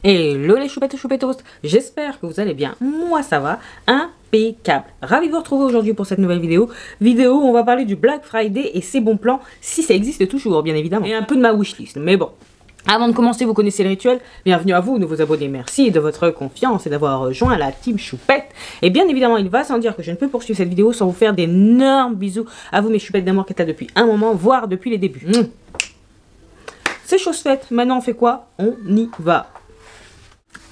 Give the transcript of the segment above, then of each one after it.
Hello les choupettes et choupettos, j'espère que vous allez bien, moi ça va, impeccable. Ravi de vous retrouver aujourd'hui pour cette nouvelle vidéo où on va parler du Black Friday et ses bons plans, si ça existe toujours bien évidemment, et un peu de ma wishlist, mais bon. Avant de commencer, vous connaissez le rituel, bienvenue à vous, nouveaux abonnés, merci de votre confiance et d'avoir rejoint la team choupette. Et bien évidemment, il va sans dire que je ne peux poursuivre cette vidéo sans vous faire d'énormes bisous à vous mes choupettes d'amour qui êtes là depuis un moment, voire depuis les débuts. C'est chose faite, maintenant on fait quoi? On y va.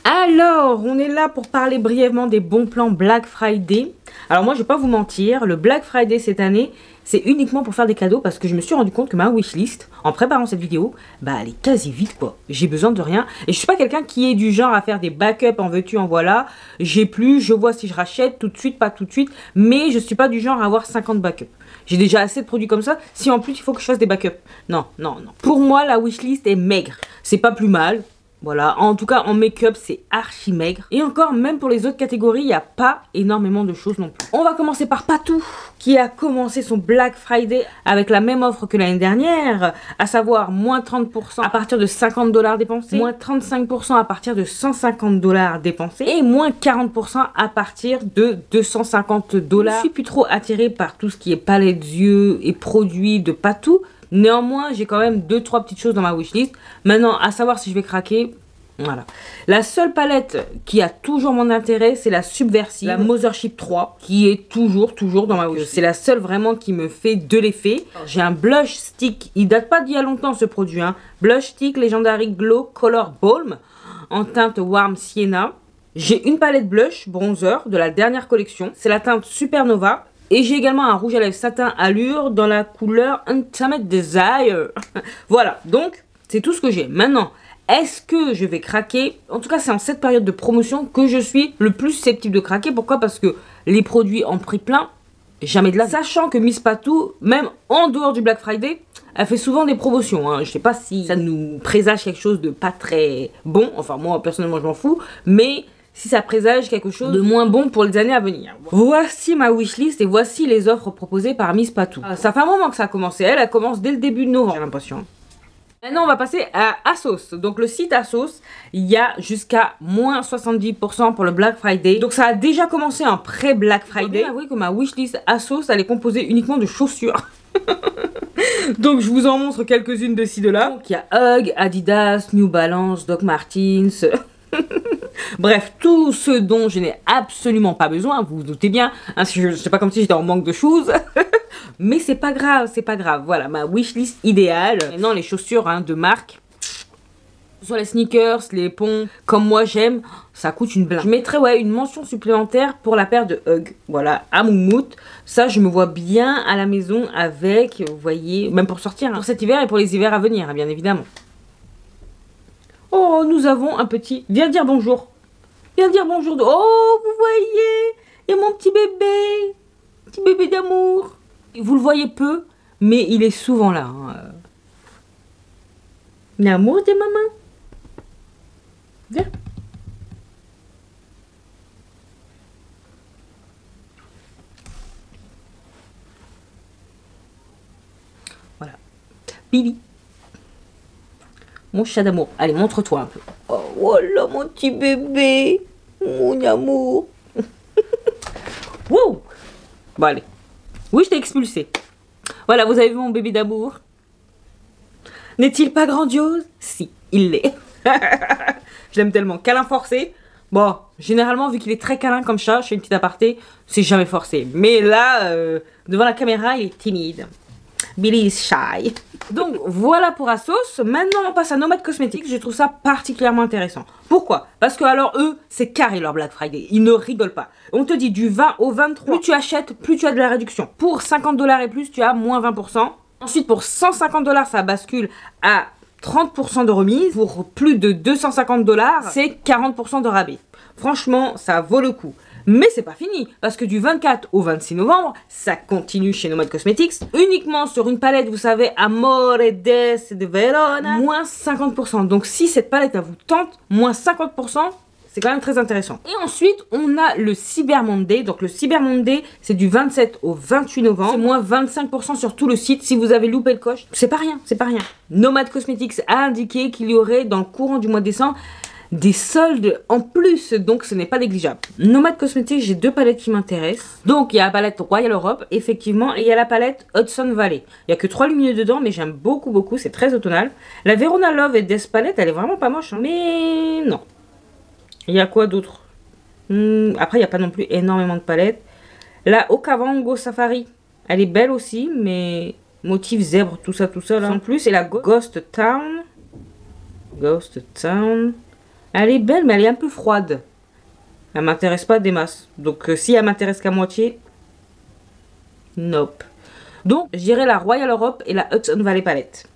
Alors, on est là pour parler brièvement des bons plans Black Friday. Alors moi, je vais pas vous mentir, le Black Friday cette année, c'est uniquement pour faire des cadeaux parce que je me suis rendu compte que ma wishlist, en préparant cette vidéo, bah elle est quasi vide quoi. J'ai besoin de rien et je suis pas quelqu'un qui est du genre à faire des backups en veux-tu, en voilà. J'ai plus, je vois si je rachète tout de suite, pas tout de suite, mais je suis pas du genre à avoir 50 backups. J'ai déjà assez de produits comme ça, si en plus il faut que je fasse des backups. Non, non, non. Pour moi, la wishlist est maigre. C'est pas plus mal. Voilà, en tout cas en make-up c'est archi maigre. Et encore, même pour les autres catégories, il n'y a pas énormément de choses non plus. On va commencer par Patou, qui a commencé son Black Friday avec la même offre que l'année dernière, à savoir moins 30% à partir de 50 $ dépensés, moins 35% à partir de 150 $ dépensés, et moins 40% à partir de 250 $. Je suis plus trop attirée par tout ce qui est palette d'yeux et produits de Patou. Néanmoins, j'ai quand même 2-3 petites choses dans ma wishlist. Maintenant, à savoir si je vais craquer, voilà. La seule palette qui a toujours mon intérêt, c'est la Subversive, la Mothership 3, qui est toujours dans ma wishlist. C'est la seule vraiment qui me fait de l'effet. J'ai un blush stick, il date pas d'il y a longtemps ce produit, hein. Blush stick Legendary Glow Color Balm, en teinte Warm Sienna. J'ai une palette blush bronzer de la dernière collection, c'est la teinte Supernova. Et j'ai également un rouge à lèvres satin Allure dans la couleur Ultimate Desire. Voilà, donc c'est tout ce que j'ai. Maintenant, est-ce que je vais craquer? En tout cas, c'est en cette période de promotion que je suis le plus susceptible de craquer. Pourquoi? Parce que les produits en prix plein, jamais de là. Sachant que Miss Patou, même en dehors du Black Friday, elle fait souvent des promotions. Hein. Je sais pas si ça nous présage quelque chose de pas très bon. Enfin, moi, personnellement, je m'en fous. Mais si ça présage quelque chose de moins bon pour les années à venir. Voici ma wishlist et voici les offres proposées par Miss Patou. Ça fait un moment que ça a commencé, elle commence dès le début de novembre, j'ai l'impression. Maintenant on va passer à ASOS. Donc le site ASOS, il y a jusqu'à moins 70% pour le Black Friday. Donc ça a déjà commencé en pré-Black Friday. Je dois avouer que ma wishlist ASOS, elle est composée uniquement de chaussures. Donc je vous en montre quelques-unes de ci de là. Donc il y a Hug, Adidas, New Balance, Doc Martens. Bref, tout ce dont je n'ai absolument pas besoin, vous vous doutez bien, hein, c'est pas comme si j'étais en manque de choses, mais c'est pas grave, voilà, ma wishlist idéale. Maintenant, les chaussures hein, de marque, sur les sneakers, les ponts, comme moi j'aime, ça coûte une blinde. Je mettrais ouais, une mention supplémentaire pour la paire de Hug, voilà, à Moumout. Ça, je me vois bien à la maison avec, vous voyez, même pour sortir, hein, pour cet hiver et pour les hivers à venir, hein, bien évidemment. Oh, nous avons un petit... Viens dire bonjour. Viens dire bonjour. Oh, vous voyez, il y a mon petit bébé d'amour. Vous le voyez peu, mais il est souvent là. Hein. L'amour de maman. Viens. Voilà. Billy. Mon chat d'amour. Allez, montre-toi un peu. Oh, voilà mon petit bébé. Mon amour. Wow. Bon, allez. Oui, je t'ai expulsé. Voilà, vous avez vu mon bébé d'amour. N'est-il pas grandiose? Si, il l'est. Je l'aime tellement. Câlin forcé. Bon, généralement, vu qu'il est très câlin comme chat, je fais une petite aparté, c'est jamais forcé. Mais là, devant la caméra, il est timide. Billy is shy. Donc voilà pour ASOS. Maintenant on passe à Nomad Cosmetics. Je trouve ça particulièrement intéressant. Pourquoi? Parce que alors eux, c'est carré leur Black Friday. Ils ne rigolent pas. On te dit du 20 au 23. Plus tu achètes, plus tu as de la réduction. Pour 50 $ et plus, tu as moins 20%. Ensuite pour 150 $, ça bascule à 30% de remise. Pour plus de 250 $, c'est 40% de rabais. Franchement, ça vaut le coup. Mais c'est pas fini, parce que du 24 au 26 novembre, ça continue chez Nomad Cosmetics, uniquement sur une palette, vous savez, Amore des de Verona, moins 50%. Donc si cette palette, elle vous tente, moins 50%, c'est quand même très intéressant. Et ensuite, on a le Cyber Monday. Donc le Cyber Monday, c'est du 27 au 28 novembre. C'est moins 25% sur tout le site. Si vous avez loupé le coche, c'est pas rien, c'est pas rien. Nomad Cosmetics a indiqué qu'il y aurait, dans le courant du mois de décembre, des soldes en plus, donc ce n'est pas négligeable. Nomad Cosmetics, j'ai 2 palettes qui m'intéressent. Donc il y a la palette Royal Europe, effectivement, et il y a la palette Hudson Valley. Il n'y a que 3 lumineux dedans, mais j'aime beaucoup, c'est très automnal. La Verona Love et Death palette, elle est vraiment pas moche, hein, mais non. Il y a quoi d'autre? Après, il n'y a pas non plus énormément de palettes. La Okavango Safari, elle est belle aussi, mais motif zèbre, tout ça là. En plus, et la Ghost Town. Ghost Town. Elle est belle, mais elle est un peu froide. Elle m'intéresse pas des masses. Donc, si elle m'intéresse qu'à moitié, nope. Donc, je dirais la Royal Europe et la Hudson Valley palette.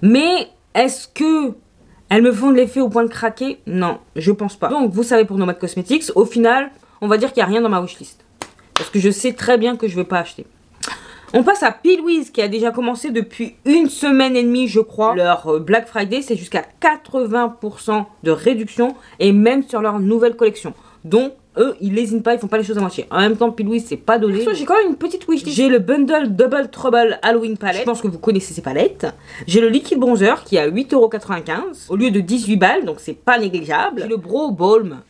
Mais, est-ce que elles me font de l'effet au point de craquer? Non, je pense pas. Donc, vous savez pour Nomad Cosmetics, au final, on va dire qu'il n'y a rien dans ma wishlist. Parce que je sais très bien que je ne vais pas acheter. On passe à P. Louise qui a déjà commencé depuis 1 semaine et demie, je crois. Leur Black Friday, c'est jusqu'à 80% de réduction et même sur leur nouvelle collection. Donc, eux, ils n'hésitent pas, ils font pas les choses à moitié. En même temps, P. Louise, c'est pas donné. J'ai quand même une petite wishlist. J'ai le Bundle Double Trouble Halloween Palette. Je pense que vous connaissez ces palettes. J'ai le Liquid Bronzer qui est à 8,95 € au lieu de 18 balles, donc c'est pas négligeable. J'ai le Brow Balm,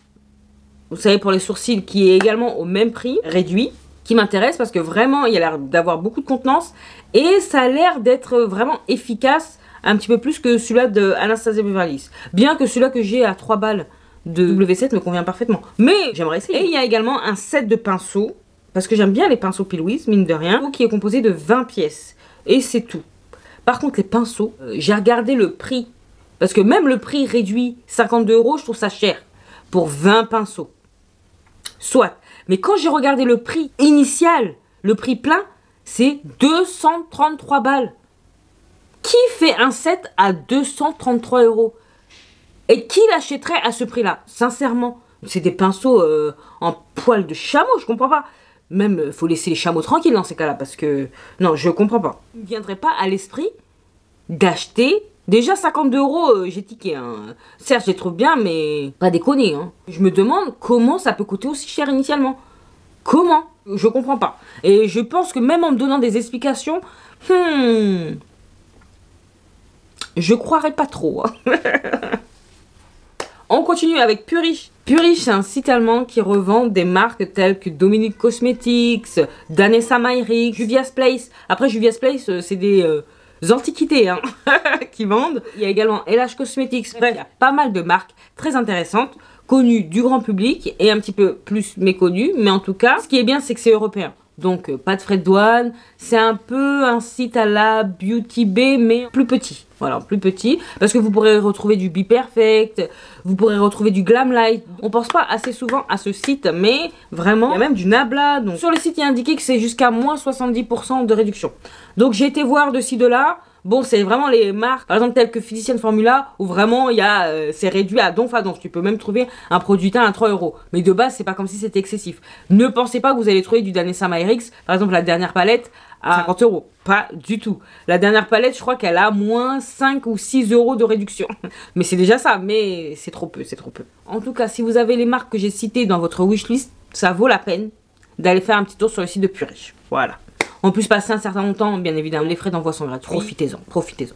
vous savez, pour les sourcils, qui est également au même prix, réduit, qui m'intéresse parce que vraiment, il a l'air d'avoir beaucoup de contenance et ça a l'air d'être vraiment efficace, un petit peu plus que celui-là de Anastasia Beverly Hills. Bien que celui-là que j'ai à 3 balles de W7 me convient parfaitement. Mais j'aimerais essayer. Et il y a également un set de pinceaux, parce que j'aime bien les pinceaux P. Louise, mine de rien, qui est composé de 20 pièces. Et c'est tout. Par contre, les pinceaux, j'ai regardé le prix, parce que même le prix réduit 52 €, je trouve ça cher pour 20 pinceaux. Soit. Mais quand j'ai regardé le prix initial, le prix plein, c'est 233 balles. Qui fait un set à 233 €? Et qui l'achèterait à ce prix-là? Sincèrement, c'est des pinceaux en poil de chameau, je comprends pas. Même, faut laisser les chameaux tranquilles dans ces cas-là, parce que... Non, je comprends pas. Il ne viendrait pas à l'esprit d'acheter... Déjà 52 €, j'ai tiqué, hein. Certes, je les trouve bien, mais pas déconner, hein. Je me demande comment ça peut coûter aussi cher initialement. Comment? Je comprends pas. Et je pense que même en me donnant des explications, je croirais pas trop. Hein. On continue avec Purish. Purish, c'est un site allemand qui revend des marques telles que Dominique Cosmetics, Danessa Meyrick, Juvia's Place. Après, Juvia's Place, c'est des... antiquités hein, qui vendent. Il y a également LH Cosmetics. Bref, il y a pas mal de marques très intéressantes, connues du grand public et un petit peu plus méconnues. Mais en tout cas, ce qui est bien, c'est que c'est européen. Donc, pas de frais de douane. C'est un peu un site à la Beauty Bay, mais plus petit. Voilà, plus petit. Parce que vous pourrez retrouver du Be Perfect, vous pourrez retrouver du Glamlight. On pense pas assez souvent à ce site, mais vraiment, il y a même du Nabla. Donc, sur le site, il est indiqué que c'est jusqu'à moins 70% de réduction. Donc, j'ai été voir de ci, de là. Bon, c'est vraiment les marques, par exemple, telles que Physician Formula, où vraiment, il y a, c'est réduit à donf à donf. Tu peux même trouver un produit teint à 3 €. Mais de base, c'est pas comme si c'était excessif. Ne pensez pas que vous allez trouver du Danessa Meyrick, par exemple, la dernière palette, à 50 €. Pas du tout. La dernière palette, je crois qu'elle a moins 5 ou 6 € de réduction. Mais c'est déjà ça, mais c'est trop peu, c'est trop peu. En tout cas, si vous avez les marques que j'ai citées dans votre wishlist, ça vaut la peine d'aller faire un petit tour sur le site de Purish. Voilà. En plus, passer un certain temps, bien évidemment, les frais d'envoi sont gratuits. Profitez-en, profitez-en.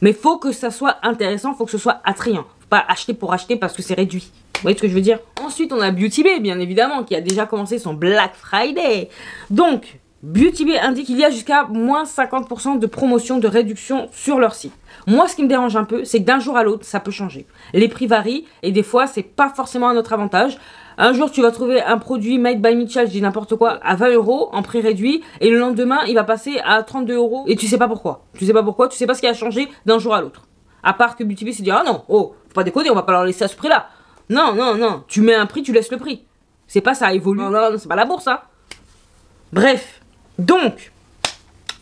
Mais faut que ça soit intéressant, faut que ce soit attrayant. Faut pas acheter pour acheter parce que c'est réduit. Vous voyez ce que je veux dire? Ensuite, on a Beauty Bay, bien évidemment, qui a déjà commencé son Black Friday. Donc, Beauty Bay indique qu'il y a jusqu'à moins 50% de promotion, de réduction sur leur site. Moi, ce qui me dérange un peu, c'est que d'un jour à l'autre, ça peut changer. Les prix varient et des fois, c'est pas forcément à notre avantage. Un jour, tu vas trouver un produit Made by Mitchell, je dis n'importe quoi, à 20 € en prix réduit. Et le lendemain, il va passer à 32 € et tu sais pas pourquoi. Tu sais pas pourquoi, tu sais pas ce qui a changé d'un jour à l'autre. À part que Beauty Bay se dit, ah non, oh, faut pas déconner, on va pas leur laisser à ce prix-là. Non, non, non, tu mets un prix, tu laisses le prix. C'est pas ça, évolue. Non, non, c'est pas la bourse, hein. Bref. Donc,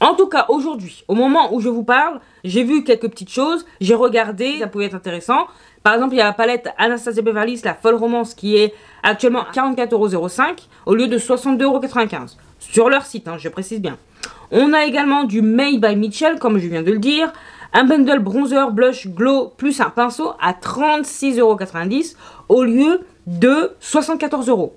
en tout cas, aujourd'hui, au moment où je vous parle, j'ai vu quelques petites choses, j'ai regardé, ça pouvait être intéressant. Par exemple, il y a la palette Anastasia Beverly Hills, la Folle Romance, qui est actuellement à 44,05 € au lieu de 62,95 € sur leur site, hein, je précise bien. On a également du Made by Mitchell, comme je viens de le dire, un bundle bronzer, blush, glow, plus un pinceau à 36,90 € au lieu de 74 €.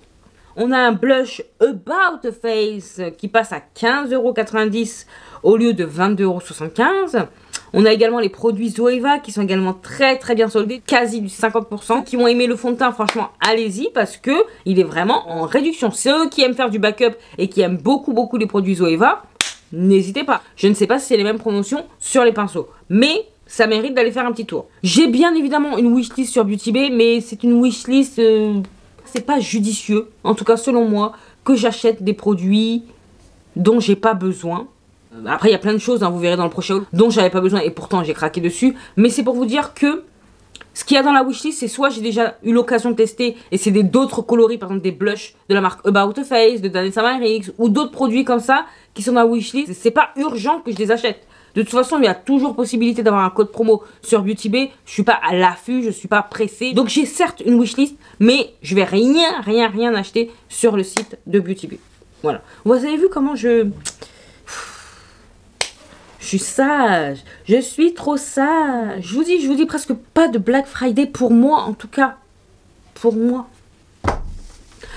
On a un blush About Face qui passe à 15,90 € au lieu de 22,75 €. On a également les produits Zoeva qui sont également très bien soldés, quasi du 50%. Qui ont aimé le fond de teint, franchement, allez-y parce que il est vraiment en réduction. Ceux qui aiment faire du backup et qui aiment beaucoup les produits Zoeva, n'hésitez pas. Je ne sais pas si c'est les mêmes promotions sur les pinceaux, mais ça mérite d'aller faire un petit tour. J'ai bien évidemment une wishlist sur Beauty Bay, mais c'est une wishlist, c'est pas judicieux, en tout cas selon moi, que j'achète des produits dont j'ai pas besoin. Après, il y a plein de choses, hein, vous verrez dans le prochain haul, dont j'avais pas besoin et pourtant j'ai craqué dessus. Mais c'est pour vous dire que ce qu'il y a dans la wishlist, c'est soit j'ai déjà eu l'occasion de tester et c'est d'autres coloris, par exemple des blushs de la marque About a Face, de Danessa Myricks ou d'autres produits comme ça qui sont dans la wishlist. C'est pas urgent que je les achète. De toute façon, il y a toujours possibilité d'avoir un code promo sur Beauty Bay. Je suis pas à l'affût, je suis pas pressée. Donc j'ai certes une wishlist, mais je vais rien acheter sur le site de Beauty Bay. Voilà. Vous avez vu comment je suis sage. Je suis trop sage. Je vous dis presque pas de Black Friday pour moi, en tout cas. Pour moi.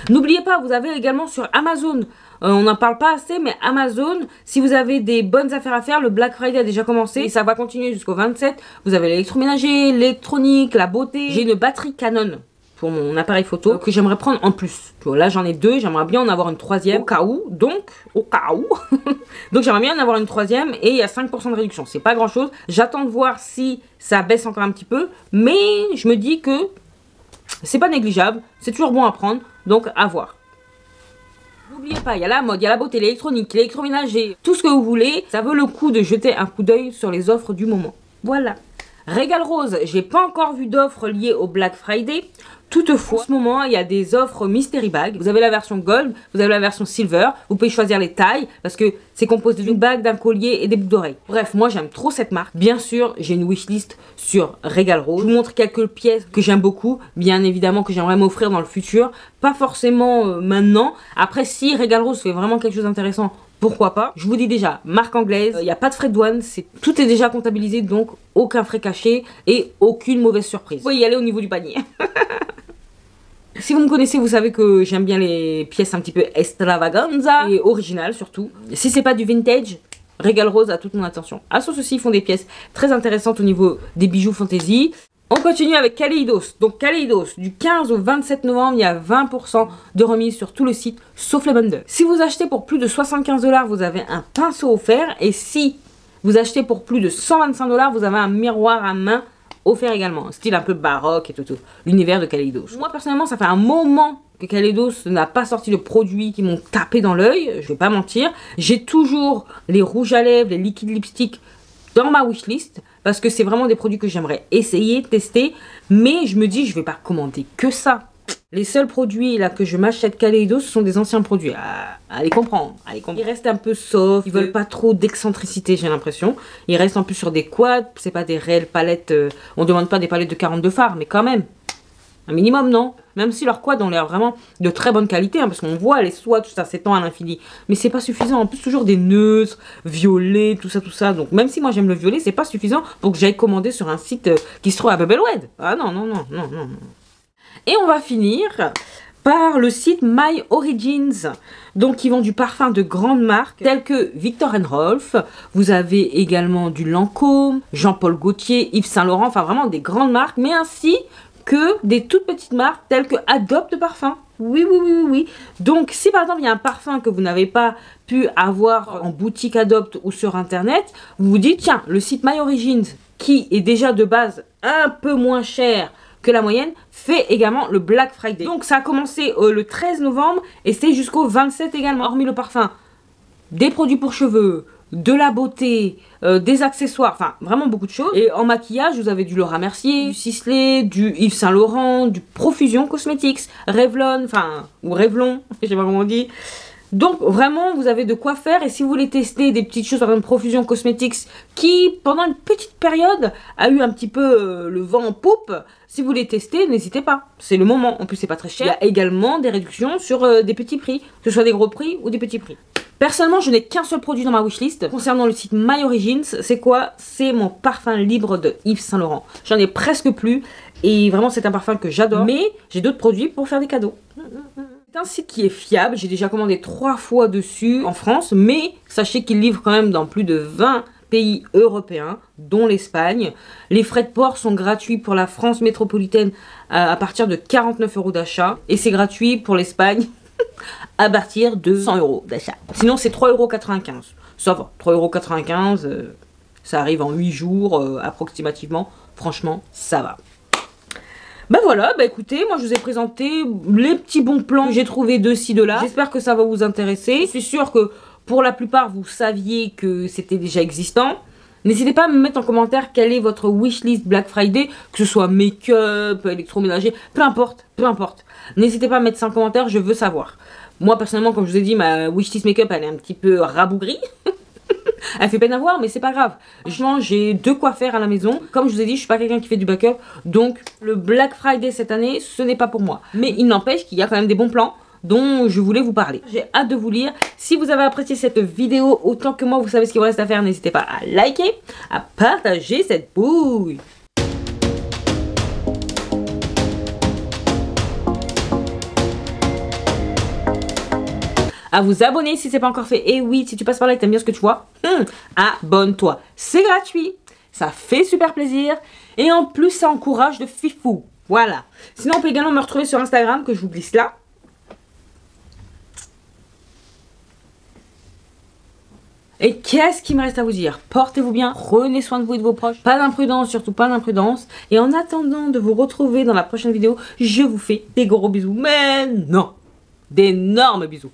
N'oubliez pas, vous avez également sur Amazon, on n'en parle pas assez, mais Amazon, si vous avez des bonnes affaires à faire, le Black Friday a déjà commencé et ça va continuer jusqu'au 27. Vous avez l'électroménager, l'électronique, la beauté. J'ai une batterie Canon pour mon appareil photo que j'aimerais prendre en plus. Là, j'en ai deux, j'aimerais bien en avoir une troisième au cas où. Donc, donc j'aimerais bien en avoir une troisième et il y a 5% de réduction. C'est pas grand chose. J'attends de voir si ça baisse encore un petit peu, mais je me dis que c'est pas négligeable. C'est toujours bon à prendre, donc à voir. N'oubliez pas, il y a la mode, il y a la beauté, l'électronique, l'électroménager, tout ce que vous voulez. Ça vaut le coup de jeter un coup d'œil sur les offres du moment. Voilà. Régal Rose, j'ai pas encore vu d'offres liées au Black Friday. Toutefois, en ce moment, il y a des offres Mystery Bag. Vous avez la version Gold, vous avez la version Silver. Vous pouvez choisir les tailles parce que c'est composé d'une bague, d'un collier et des boucles d'oreilles. Bref, moi j'aime trop cette marque. Bien sûr, j'ai une wishlist sur Régal Rose. Je vous montre quelques pièces que j'aime beaucoup. Bien évidemment que j'aimerais m'offrir dans le futur. Pas forcément maintenant. Après, si Régal Rose fait vraiment quelque chose d'intéressant, pourquoi pas. Je vous dis déjà, marque anglaise, il n'y a pas de frais de douane, tout est déjà comptabilisé, donc aucun frais caché et aucune mauvaise surprise. Vous pouvez y aller au niveau du panier. Si vous me connaissez, vous savez que j'aime bien les pièces un petit peu extravaganza et originales surtout. Si c'est pas du vintage, Régal Rose a toute mon attention. Asos aussi, ils font des pièces très intéressantes au niveau des bijoux fantasy. On continue avec Kaleidos. Donc Kaleidos, du 15 au 27 novembre, il y a 20% de remise sur tout le site, sauf les bundles. Si vous achetez pour plus de 75 $, vous avez un pinceau offert. Et si vous achetez pour plus de 125 $, vous avez un miroir à main offert également. Style un peu baroque et tout. L'univers de Kaleidos. Moi personnellement, ça fait un moment que Kaleidos n'a pas sorti de produits qui m'ont tapé dans l'œil. Je vais pas mentir. J'ai toujours les rouges à lèvres, les liquides lipstick dans ma wishlist. Parce que c'est vraiment des produits que j'aimerais essayer, tester. Mais je me dis, je vais pas commander que ça. Les seuls produits là que je m'achète Kaleidos, ce sont des anciens produits. Allez comprendre, allez comprendre. Ils restent un peu soft, ils veulent pas trop d'excentricité, j'ai l'impression. Ils restent en plus sur des quads, c'est pas des réelles palettes. On demande pas des palettes de 42 fards, mais quand même. Un minimum, non? Même si leurs quads ont l'air vraiment de très bonne qualité, hein, parce qu'on voit les swatchs, ça s'étend à l'infini. Mais c'est pas suffisant. En plus, toujours des neutres, violets, tout ça. Donc, même si moi j'aime le violet, c'est pas suffisant pour que j'aille commander sur un site qui se trouve à Bebelwed. Ah non. Et on va finir par le site My Origins. Donc, ils vendent du parfum de grandes marques telles que Viktor & Rolf. Vous avez également du Lancôme, Jean-Paul Gaultier, Yves Saint Laurent. Enfin, vraiment des grandes marques, mais ainsi que des toutes petites marques telles que Adopt Parfum. Oui. Donc, si par exemple, il y a un parfum que vous n'avez pas pu avoir en boutique Adopt ou sur Internet, vous vous dites, tiens, le site My Origins, qui est déjà de base un peu moins cher que la moyenne, fait également le Black Friday. Donc, ça a commencé le 13 novembre et c'est jusqu'au 27 également. Hormis le parfum, des produits pour cheveux, de la beauté, des accessoires, enfin vraiment beaucoup de choses. Et en maquillage, vous avez du Laura Mercier, du Sisley, du Yves Saint Laurent, du Profusion Cosmetics, Revlon, enfin, ou Revlon, je sais pas comment on dit. Donc vraiment, vous avez de quoi faire. Et si vous voulez tester des petites choses, par exemple Profusion Cosmetics, qui pendant une petite période a eu un petit peu le vent en poupe, si vous voulez tester, n'hésitez pas. C'est le moment. En plus, c'est pas très cher. Il y a également des réductions sur des petits prix, que ce soit des gros prix ou des petits prix. Personnellement, je n'ai qu'un seul produit dans ma wishlist. Concernant le site My Origins, c'est quoi? C'est mon parfum libre de Yves Saint Laurent. J'en ai presque plus. Et vraiment, c'est un parfum que j'adore. Mais j'ai d'autres produits pour faire des cadeaux. C'est un site qui est fiable. J'ai déjà commandé 3 fois dessus en France. Mais sachez qu'il livre quand même dans plus de 20 pays européens, dont l'Espagne. Les frais de port sont gratuits pour la France métropolitaine à partir de 49 € d'achat. Et c'est gratuit pour l'Espagne à partir de 100 € d'achat. Sinon, c'est 3,95 €. Ça va, 3,95 €, ça arrive en 8 jours approximativement. Franchement, ça va. Bah voilà, bah écoutez, moi je vous ai présenté les petits bons plans que j'ai trouvé de ci, de là. J'espère que ça va vous intéresser. Je suis sûre que pour la plupart, vous saviez que c'était déjà existant. N'hésitez pas à me mettre en commentaire quelle est votre wishlist Black Friday, que ce soit make-up, électroménager, peu importe, peu importe. N'hésitez pas à mettre ça en commentaire, je veux savoir. Moi personnellement, comme je vous ai dit, ma wishlist make-up elle est un petit peu rabougrie. Elle fait peine à voir, mais c'est pas grave. J'ai de quoi faire à la maison. Comme je vous ai dit, je suis pas quelqu'un qui fait du backup. Donc, le Black Friday cette année, ce n'est pas pour moi. Mais il n'empêche qu'il y a quand même des bons plans dont je voulais vous parler. J'ai hâte de vous lire. Si vous avez apprécié cette vidéo autant que moi, vous savez ce qu'il vous reste à faire. N'hésitez pas à liker, à partager cette bouille. À vous abonner si c'est pas encore fait. Et oui, si tu passes par là et que t'aimes bien ce que tu vois, abonne-toi. C'est gratuit, ça fait super plaisir. Et en plus, ça encourage de fifou. Voilà. Sinon, on peut également me retrouver sur Instagram, que je vous glisse là. Et qu'est-ce qu'il me reste à vous dire? Portez-vous bien, prenez soin de vous et de vos proches. Pas d'imprudence, surtout pas d'imprudence. Et en attendant de vous retrouver dans la prochaine vidéo, je vous fais des gros bisous. Mais non, d'énormes bisous.